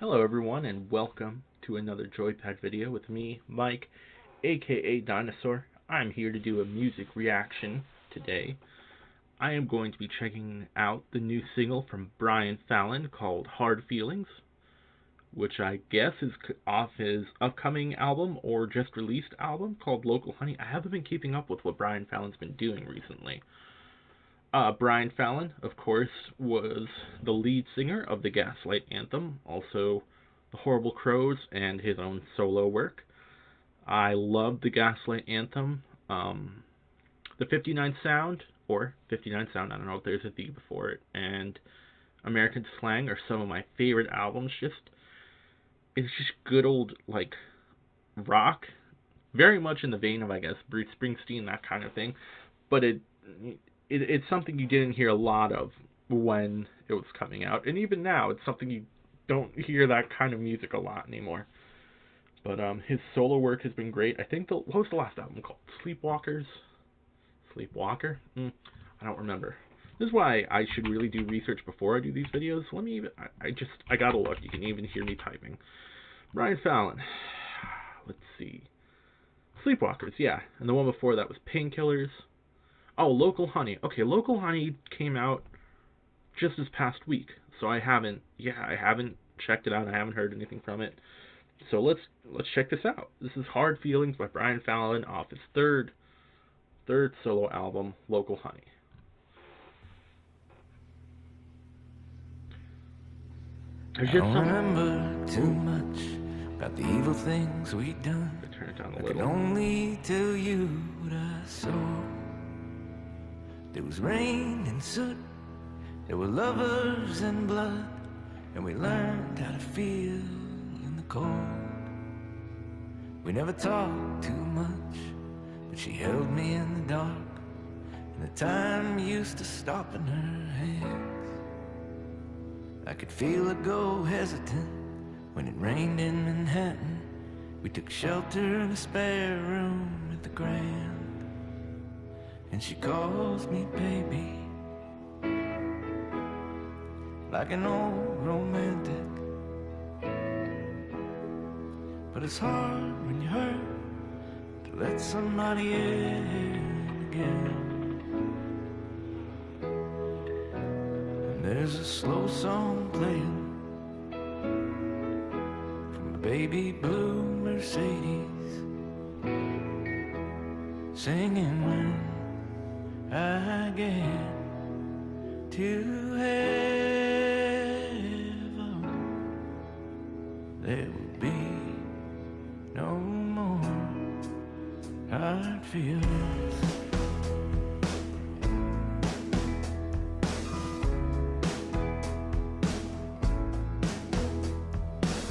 Hello everyone and welcome to another Joypad video with me, Mike, aka Dinosaur. I'm here to do a music reaction today. I am going to be checking out the new single from Brian Fallon called Hard Feelings, which I guess is off his upcoming album or just released album called Local Honey. I haven't been keeping up with what Brian Fallon's been doing recently. Brian Fallon, of course, was the lead singer of the Gaslight Anthem, also the Horrible Crows, and his own solo work. I loved the Gaslight Anthem. The 59 Sound, or 59 Sound, I don't know if there's a D before it, and American Slang are some of my favorite albums. It's just good old, like, rock. Very much in the vein of, I guess, Bruce Springsteen, that kind of thing. But it's something you didn't hear a lot of when it was coming out, and even now it's something you don't hear that kind of music a lot anymore. But his solo work has been great. I think what was the last album called? Sleepwalker? I don't remember. This is why I should really do research before I do these videos. I gotta look. You can even hear me typing. Brian Fallon. Let's see. Sleepwalkers, yeah. And the one before that was Painkillers. Oh, Local Honey. Okay, Local Honey came out just this past week, so I haven't checked it out. I haven't heard anything from it. So let's check this out. This is Hard Feelings by Brian Fallon off his third solo album, Local Honey. I don't remember too much about the evil things we'd done. Turn it down a I little. can only tell you what I saw. There was rain and soot, there were lovers and blood, and we learned how to feel in the cold. We never talked too much, but she held me in the dark, and the time used to stop in her hands. I could feel her go hesitant when it rained in Manhattan. We took shelter in a spare room at the Grand, and she calls me baby, like an old romantic. But it's hard when you hurt to let somebody in again. And there's a slow song playing from a baby blue Mercedes, singing when I get to heaven, there will be no more hard feelings.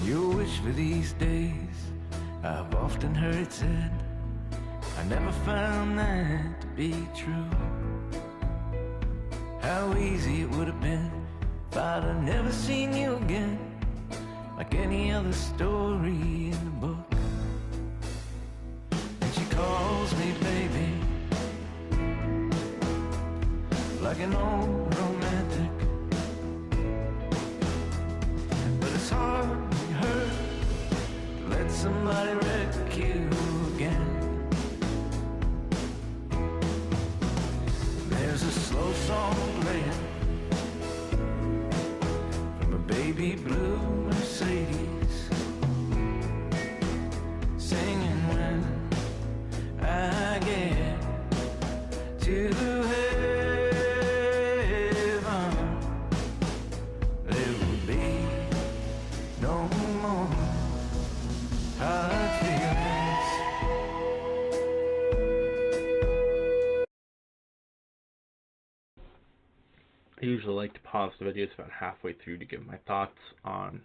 Your wish for these days, I've often heard it said. I never found that to be true. How easy it would have been if I'd have never seen you again, like any other story in the book. And she calls me baby, like an old romantic. But it's hard when you hurt to let somebody wreck you again. There's a slow song playing from a baby blue Mercedes, singing when I get to heaven, there will be no more hard feelings. I usually like to pause the videos about halfway through to give my thoughts on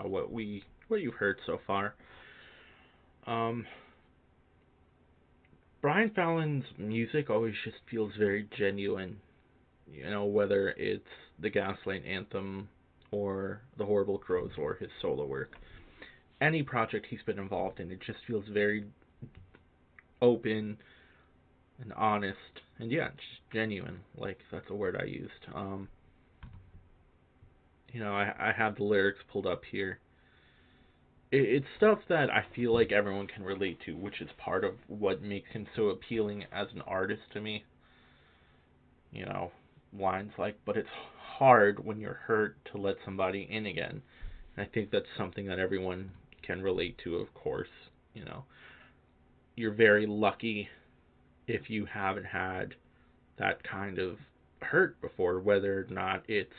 what you've heard so far. Brian Fallon's music always just feels very genuine. You know, whether it's the Gaslight Anthem or the Horrible Crows or his solo work. Any project he's been involved in, it just feels very open and honest, and yeah, just genuine. Like, that's a word I used. I have the lyrics pulled up here. it's stuff that I feel like everyone can relate to, which is part of what makes him so appealing as an artist to me. You know, lines like, but it's hard when you're hurt to let somebody in again. And I think that's something that everyone can relate to, of course. You know, you're very lucky if you haven't had that kind of hurt before, whether or not it's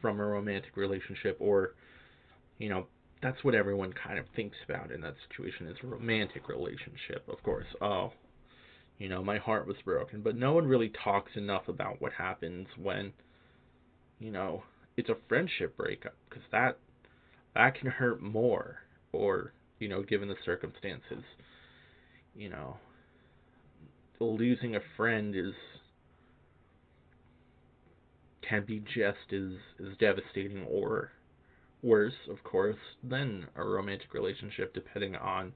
from a romantic relationship or, you know, that's what everyone kind of thinks about in that situation is a romantic relationship, of course. Oh, you know, my heart was broken. But no one really talks enough about what happens when, you know, it's a friendship breakup, because that can hurt more, or, you know, given the circumstances, you know, losing a friend is can be just as devastating or worse, of course, than a romantic relationship, depending on,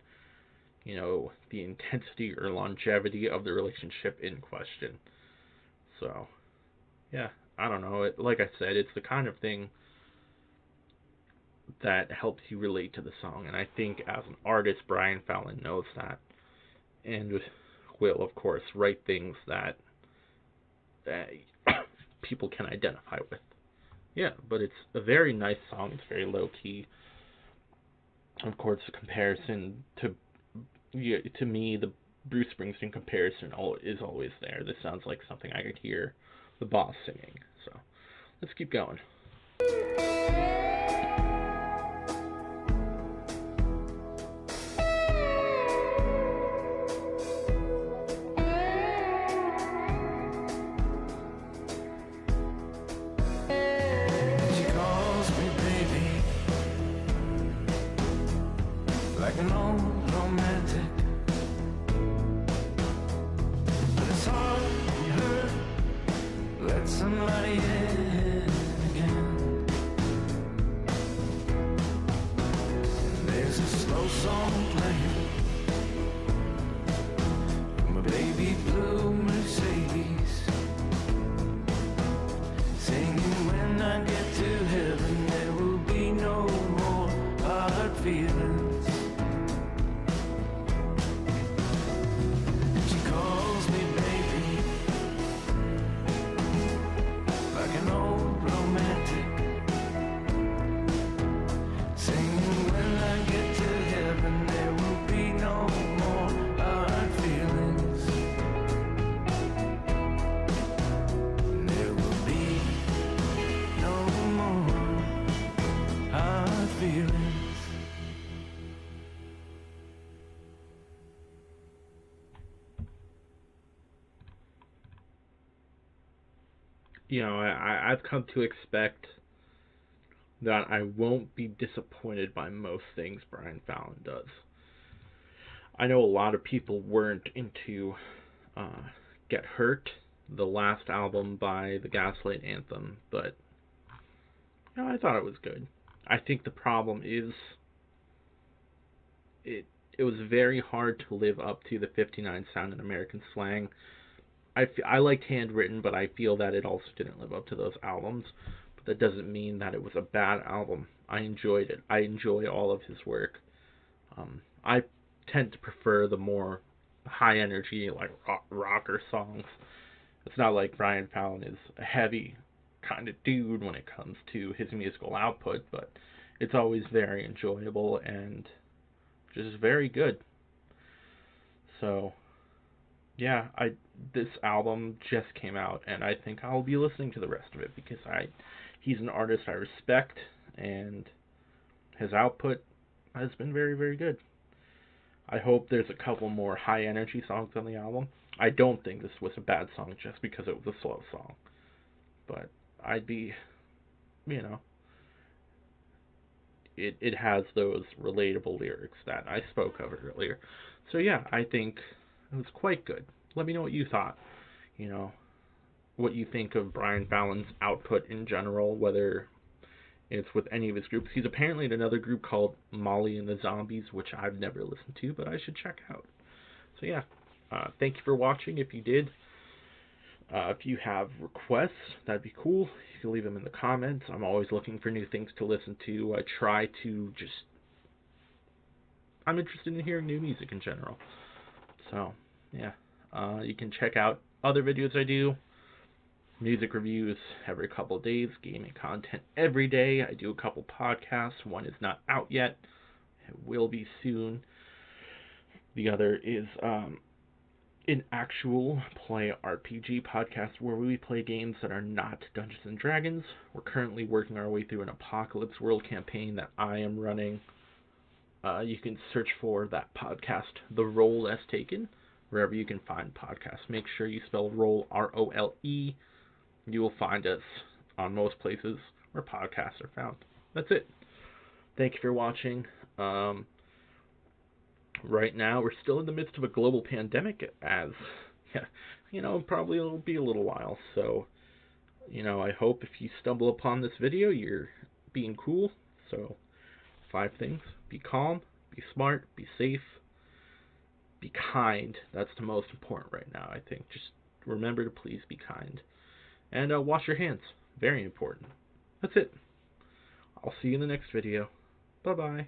you know, the intensity or longevity of the relationship in question. So, yeah, I don't know. Like I said, it's the kind of thing that helps you relate to the song, and I think as an artist, Brian Fallon knows that, and will, of course, write things that people can identify with. Yeah, but it's a very nice song. It's very low key. Of course, the comparison to, yeah, to me, the Bruce Springsteen comparison is always there. This sounds like something I could hear the boss singing. So let's keep going. She calls me baby, like an old romantic. But it's hard on her, let somebody in again. And there's a slow song playing from a baby blue Mercedes, singing when I get to heaven there will be no more hard feelings. She calls me baby, like an old romantic, singing when I get to heaven there will be no more hard feelings. There will be no more hard feelings. You know, I've come to expect that I won't be disappointed by most things Brian Fallon does. I know a lot of people weren't into uh, Get Hurt, the last album by the Gaslight Anthem, but you know, I thought it was good. I think the problem is it it was very hard to live up to the 59 sound in American slang. I liked Handwritten, but I feel that it also didn't live up to those albums. But that doesn't mean that it was a bad album. I enjoyed it. I enjoy all of his work. I tend to prefer the more high energy, like rocker songs. It's not like Brian Fallon is a heavy kind of dude when it comes to his musical output, but it's always very enjoyable and just very good. So yeah, I this album just came out, and I think I'll be listening to the rest of it because I he's an artist I respect, and his output has been very very good. I hope there's a couple more high energy songs on the album. I don't think this was a bad song just because it was a slow song, but I'd be, you know, it has those relatable lyrics that I spoke of earlier. So yeah, I think it was quite good. Let me know what you thought. You know, what you think of Brian Fallon's output in general, whether it's with any of his groups. He's apparently in another group called Molly and the Zombies, which I've never listened to, but I should check out. So yeah, thank you for watching. If you did, if you have requests, that'd be cool. You can leave them in the comments. I'm always looking for new things to listen to. I try to just I'm interested in hearing new music in general. So, yeah. You can check out other videos I do. Music reviews every couple of days, gaming content every day. I do a couple podcasts. One is not out yet. It will be soon. The other is an actual play RPG podcast where we play games that are not Dungeons and Dragons. We're currently working our way through an Apocalypse World campaign that I am running. You can search for that podcast, The Role as Taken, wherever you can find podcasts. Make sure you spell role ROLE. You will find us on most places where podcasts are found. That's it. Thank you for watching. Right now, we're still in the midst of a global pandemic, as probably it'll be a little while. So, I hope if you stumble upon this video, you're being cool. So, 5 things: be calm, be smart, be safe, be kind. That's the most important right now, I think. Just remember to please be kind. And wash your hands. Very important. That's it. I'll see you in the next video. Bye-bye.